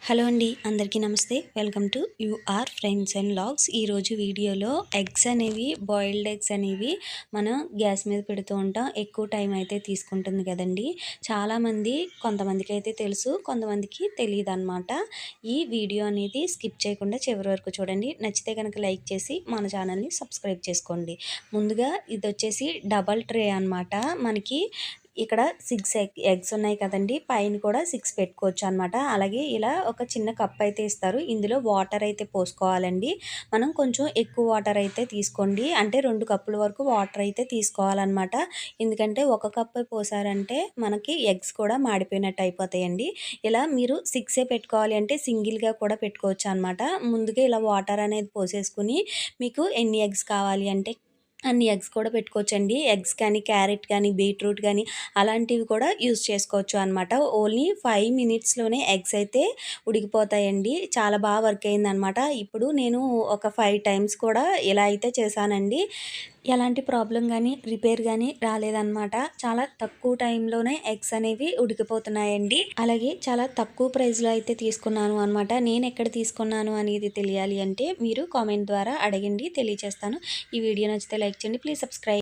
Hello అండి, అందరికీ నమస్తే. Welcome to UR friends and logs. ఈరోజు వీడియోలో బాయిల్డ్ ఎగ్స్ అనేవి మనం గ్యాస్ మీద పెడుతూ ఉంటాం. ఎక్కువ టైం అయితే తీసుకుంటుంది కదండి. కొంతమందికి అయితే తెలుసు, కొంతమందికి తెలియదు అనమాట. ఈ వీడియో అనేది స్కిప్ చేయకుండా చివరి వరకు చూడండి. నచ్చితే కనుక లైక్ చేసి మన ఛానల్ని సబ్స్క్రైబ్ చేసుకోండి. ముందుగా ఇది వచ్చేసి డబల్ ట్రే అనమాట. మనకి ఇక్కడ 6 ఎగ్స్ ఉన్నాయి కదండి, పైన కూడా 6 పెట్టుకోవచ్చు అనమాట. అలాగే ఇలా ఒక చిన్న కప్ అయితే ఇస్తారు. ఇందులో వాటర్ అయితే పోసుకోవాలండి. మనం కొంచెం ఎక్కువ వాటర్ అయితే తీసుకోండి, అంటే 2 కప్పుల వరకు వాటర్ అయితే తీసుకోవాలన్నమాట. ఎందుకంటే ఒక కప్పే పోసారంటే మనకి ఎగ్స్ కూడా మాడిపోయినట్టు అయిపోతాయండి. ఇలా మీరు 6 పెట్టుకోవాలి అంటే సింగిల్గా కూడా పెట్టుకోవచ్చు అనమాట. ముందుగా ఇలా వాటర్ అనేది పోసేసుకుని మీకు ఎన్ని ఎగ్స్ కావాలి అంటే అన్ని ఎగ్స్ కూడా పెట్టుకోవచ్చండి. ఎగ్స్ కానీ, క్యారెట్ కానీ, బీట్రూట్ కానీ అలాంటివి కూడా యూజ్ చేసుకోవచ్చు అనమాట. ఓన్లీ 5 మినిట్స్లోనే ఎగ్స్ అయితే ఉడికిపోతాయండి. చాలా బాగా వర్క్ అయిందనమాట. ఇప్పుడు నేను ఒక 5 టైమ్స్ కూడా ఇలా అయితే చేశానండి. ఎలాంటి ప్రాబ్లం కానీ, రిపేర్ కానీ రాలేదన్నమాట. చాలా తక్కువ టైంలోనే ఎగ్స్ అనేవి ఉడికిపోతున్నాయండి. అలాగే చాలా తక్కువ ప్రైస్లో అయితే తీసుకున్నాను అనమాట. నేను ఎక్కడ తీసుకున్నాను అనేది తెలియాలి అంటే మీరు కామెంట్ ద్వారా అడగండి, తెలియచేస్తాను. ఈ వీడియో నచ్చితే లైక్ చేయండి. Please subscribe.